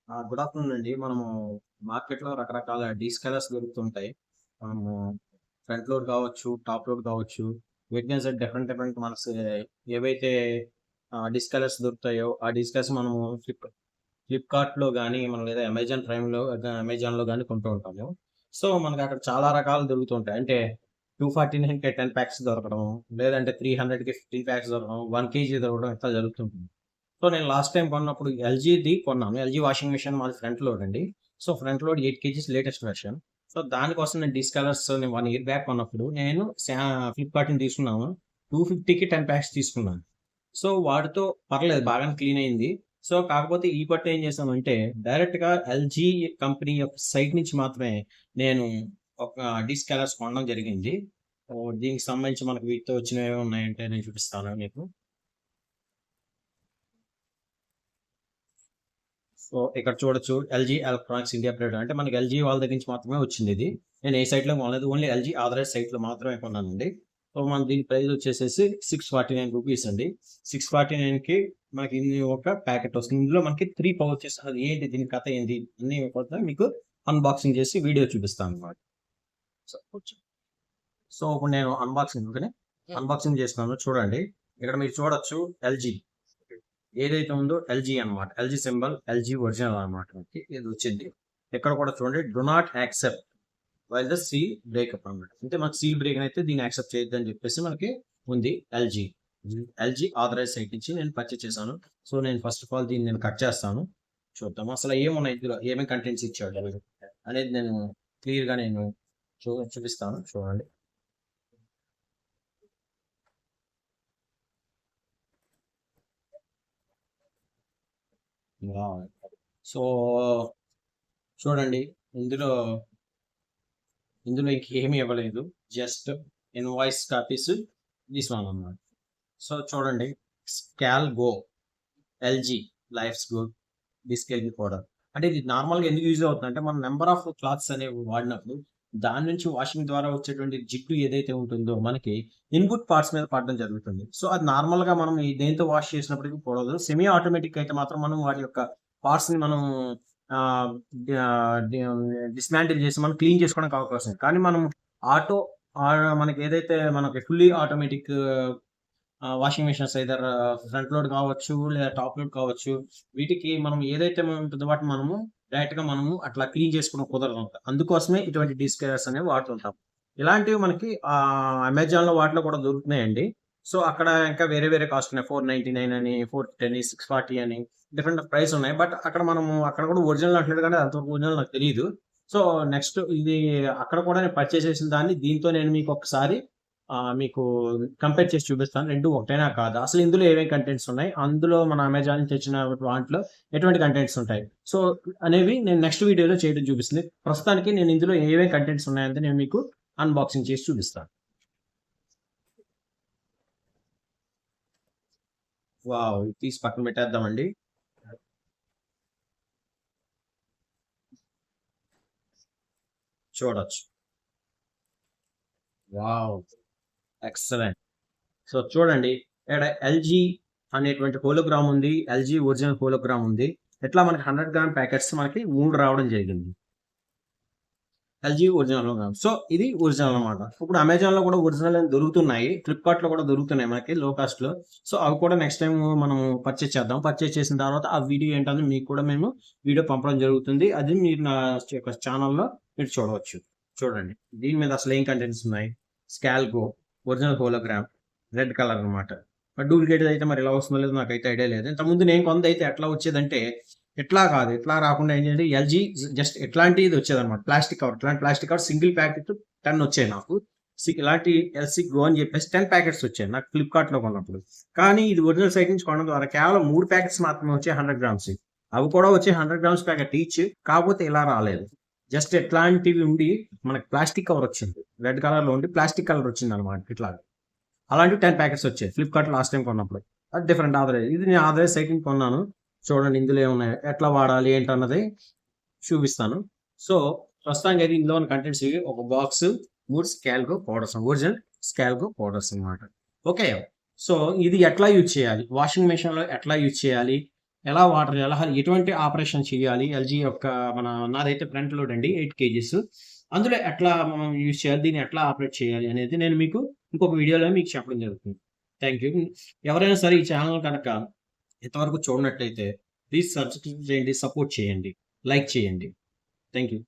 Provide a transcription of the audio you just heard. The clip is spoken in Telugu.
గుడ్ ఆఫ్టర్నూన్ అండి. మనము మార్కెట్‌లో రకరకాల డీస్కాలర్స్ దొరుకుతుంటాయి. మనము ఫ్రంట్ లోడ్ కావచ్చు, టాప్ లోడ్ కావచ్చు. వీటిని డిఫరెంట్ డిఫరెంట్ ఏవైతే డీస్కాలర్స్ దొరుకుతాయో, ఆ డీస్కాలర్స్ మనము ఫ్లిప్‌కార్ట్‌లో గానీ, మనం లేదా అమెజాన్‌లో గానీ కొంటూ ఉంటాము. సో, మనకు అక్కడ చాలా రకాలు దొరుకుతుంటాయి. అంటే 249కే 10 ప్యాక్స్ దొరకడం, లేదంటే 300కి 15 ప్యాక్స్ దొరకడం, 1 కేజీ దొరకడం ఇట్లా జరుగుతుంటుంది. సో, నేను లాస్ట్ టైమ్ కొన్నప్పుడు ఎల్‌జీది కొన్నాను. ఎల్‌జీ వాషింగ్ మెషిన్ మాది ఫ్రంట్ లోడ్ అండి. So, front load 8 kgs latest version. So, దానికోసం నేను డిస్కలర్స్ నేను 1 ఇయర్ బ్యాక్ కొన్నప్పుడు నేను ఫ్లిప్‌కార్ట్‌ని తీసుకున్నాను. 250కి 10 ప్యాక్స్ తీసుకున్నాను. సో, వాటితో పర్లేదు బాగానే క్లీన్ అయింది. సో, కాకపోతే ఈ పట్టు ఏం చేశామంటే డైరెక్ట్‌గా ఎల్‌జీ కంపెనీ యొక్క సైట్ నుంచి మాత్రమే నేను ఒక డీస్కాలర్స్ కొనడం జరిగింది. దీనికి సంబంధించి మనకు వీటితో వచ్చినవి ఏమి ఉన్నాయంటే నేను చూపిస్తాను మీకు. సో, ఇక్కడ చూడొచ్చు ఎల్‌జీ ఎలక్ట్రానిక్స్ ఇండియా ప్రైవేట్ అంటే మనకి ఎల్‌జీ వాళ్ళ దగ్గర నుంచి మాత్రమే వచ్చిందిది. నేను ఏ సైట్‌లో కొనలేదు. ఓన్లీ ఎల్‌జీ ఆథరైజ్డ్ సైట్‌లో మాత్రమే కొన్నానండి. సో, మన దీని ప్రైస్ వచ్చేసేసి రూ. 649 అండి. 649కి మనకి ఇది ఒక ప్యాకెట్ వస్తుంది. ఇందులో మనకి 3 పౌచెస్ అది ఏంటి దీని కథ ఏంటి అన్నీ కూడా మీకు అన్బాక్సింగ్ చేసి వీడియో చూపిస్తానన్నమాట. సో, సో, ఇప్పుడు నేను అన్బాక్సింగ్ చేస్తున్నాను చూడండి. ఇక్కడ మీరు చూడొచ్చు ఎల్‌జీ. ఏదైతే ఉందో ఎల్జీ అనమాట. ఎల్జీ సింబల్, ఎల్జీ ఒరిజినల్ అనమాట. ఇది వచ్చింది. ఇక్కడ కూడా చూడండి do not accept while the seal breakup అనమాట. అంటే మనకి సీల్ బ్రేక్ అయితే దీన్ని యాక్సెప్ట్ చేయొద్దు అని చెప్పేసి మనకి ఉంది ఎల్జీ. ఎల్జీ ఆథరైజ్ సైట్ నుంచి నేను పర్చేస్ చేశాను. సో నేను ఫస్ట్ ఆఫ్ ఆల్ దీన్ని నేను కట్ చేస్తాను. చూద్దాం అసలు ఏమున్నాయి ఇందులో ఏమేమి కంటెంట్స్ ఇచ్చాడు అనేది నేను క్లియర్ గా నేను చూపిస్తాను చూడండి. సో చూడండి ఇందులో ఇందులో ఇంకేమీ ఇవ్వలేదు. జస్ట్ ఇన్వాయిస్ కాపీస్ తీసుకున్నాను. సో చూడండి స్కాల్ గో LG life's good descale powder. అంటే ఇది నార్మల్గా ఎందుకు యూజ్ అవుతుంది అంటే మనం నెంబర్ ఆఫ్ క్లాత్స్ అనేవి వాడినప్పుడు దాని నుంచి వాషింగ్ ద్వారా వచ్చేటువంటి జిడ్డు ఏదైతే ఉంటుందో మనకి ఇన్పుట్ పార్ట్స్ మీద పడడం జరుగుతుంది. సో అది నార్మల్ గా మనం దేంతో వాష్ చేసినప్పటికీ పడదు. సెమీ ఆటోమేటిక్ అయితే మాత్రం మనం వాటి యొక్క పార్ట్స్ ని మనం డిస్మాంటిల్ చేసి మనం క్లీన్ చేసుకోవడానికి అవకాశం ఉంది. కానీ మనం ఆటో మనకి ఏదైతే మనకి fully automatic washing machines either front load కావచ్చు లేదా టాప్ లోడ్ కావచ్చు. వీటికి మనం ఏదైతే ఉంటుందో వాటిని మనము డైరెక్ట్ గా మనము అట్లా క్లీన్ చేసుకోవడం కుదరదు. అందుకోసమే ఇటువంటి డీస్కేయర్స్ అనేవి వాడుతుంటాం. ఇలాంటివి మనకి అమెజాన్ లో వాటిలో కూడా దొరుకుతున్నాయండి. సో అక్కడ ఇంకా వేరే వేరే కాస్ట్ ఉన్నాయి. 499 అని, 410, 640 అని డిఫరెంట్ ప్రైస్ ఉన్నాయి. బట్ అక్కడ కూడా ఒరిజినల్ అంటున్నారు కానీ అంతవరకు ఒరిజినల్ నాకు తెలియదు. సో నెక్స్ట్ ఇది అక్కడ కూడా నేను పర్చేస్ చేసిన దాన్ని దీంతో నేను మీకు ఒకసారి మీకు కంపేర్ చేసి చూపిస్తాను. 2 ఒకటేనా కాదా? అసలు ఇందులో ఏమేమి కంటెంట్స్ ఉన్నాయి? అందులో మన అమెజాన్ నుంచి తెచ్చిన వాటిలో ఎటువంటి కంటెంట్స్ ఉంటాయి? సో, అనేవి నేను నెక్స్ట్ వీడియోలో చేయడం చూపిస్తుంది. ప్రస్తుతానికి నేను ఇందులో ఏమేమి కంటెంట్స్ ఉన్నాయంటే నేను మీకు అన్బాక్సింగ్ చేసి చూపిస్తాను. వావ్! ఇది తీసి పక్కన పెట్టేద్దామండి. చూడొచ్చు. వావ్! ఎక్సలెంట్. సో చూడండి ఇక్కడ ఎల్జీ అనేటువంటి హోలోగ్రామ్ ఉంది. ఎల్జీ ఒరిజినల్ హోలోగ్రామ్ ఉంది. ఇట్లా మనకి 100 గ్రామ్ ప్యాకెట్స్ మనకి 3 రావడం జరిగింది. LG original. సో ఇది ఒరిజినల్ అనమాట. ఇప్పుడు అమెజాన్ లో కూడా ఒరిజినల్ అని దొరుకుతున్నాయి. ఫ్లిప్కార్ట్ లో కూడా దొరుకుతున్నాయి మనకి లో కాస్ట్ లో. సో అవి కూడా నెక్స్ట్ టైం మనం పర్చేస్ చేద్దాం. పర్చేస్ చేసిన తర్వాత ఆ వీడియో ఏంటని మీకు కూడా మేము వీడియో పంపడం జరుగుతుంది. అది మీరు నా యొక్క ఛానల్లో మీరు చూడవచ్చు. చూడండి దీని మీద అసలు ఏం కంటెంట్స్ ఉన్నాయి. స్కాల్గో ఒరిజినల్ హోలోగ్రామ్ రెడ్ కలర్ అనమాట. డూప్లికేట్ అయితే మరి ఎలా వస్తుందో లేదో నాకైతే ఐడియా లేదు. ఇంతకుముందు నేను కొంత అయితే ఎట్లా వచ్చేదంటే ఇట్లా కాదు. ఇట్లా రాకుండా ఏం చేయాలి ఎల్జీ జస్ట్ ఇట్లాంటిది వచ్చేదన్నమాట. Plastic cover. ఇట్లాంటి ప్లాస్టిక్ కవర్ సింగిల్ ప్యాకెట్ 10 వచ్చాయి నాకు. ఇలాంటి ఎల్సీ గ్రో అని చెప్పేసి 10 ప్యాకెట్స్ వచ్చాయి నాకు ఫ్లిప్కార్ట్ లో కొన్నప్పుడు. కానీ ఇది ఒరిజినల్ సైట్ నుంచి కొనడం ద్వారా కేవలం 3 ప్యాకెట్స్ మాత్రమే వచ్చాయి 100 గ్రామ్స్. అవి కూడా వచ్చే 100 గ్రామ్స్ ప్యాకెట్ ఈచ్. కాకపోతే ఇలా రాలేదు. జస్ట్ ఎట్లాంటివి ఉండి మనకి ప్లాస్టిక్ కవర్ వచ్చింది. రెడ్ కలర్ లో ఉండి ప్లాస్టిక్ కలర్ వచ్చింది అనమాట ఇట్లా. అలాంటివి 10 ప్యాకెట్స్ వచ్చాయి ఫ్లిప్కార్ట్ లాస్ట్ టైం కొన్నప్పుడు. అది డిఫరెంట్ ఆథరైజ్. ఇది నేను ఆథరైజ్ సైట్ నుంచి కొన్నాను. చూడండి ఇందులో ఏమున్నాయి ఎట్లా వాడాలి ఏంటన్నది చూపిస్తాను. సో ప్రస్తుతానికి అయితే ఇందులో ఉన్న కంటెంట్స్ ఇవి. ఒక బాక్స్ 3 స్కాల్గో పౌడర్స్ ఒరిజినల్ స్కాల్గో పౌడర్స్ అనమాట. ఓకే. సో ఇది ఎట్లా యూజ్ చేయాలి వాషింగ్ మెషిన్ లో ఎట్లా యూజ్ చేయాలి ఎలా వాటర్ ఎలా ఎటువంటి ఆపరేషన్ చేయాలి ఎల్జీ యొక్క నాదైతే ఫ్రంట్ లోడ్ అండి 8 కేజీస్. అందులో ఎట్లా మనం యూజ్ చేయాలి, దీన్ని ఎట్లా ఆపరేట్ చేయాలి అనేది నేను మీకు ఇంకొక వీడియోలో మీకు చెప్పడం జరుగుతుంది. Thank you. ఎవరైనా సరే ఈ ఛానల్ కనుక ఇంతవరకు చూడనట్లయితే ప్లీజ్ సబ్స్క్రైబ్ చేయండి, సపోర్ట్ చేయండి, లైక్ చేయండి. Thank you.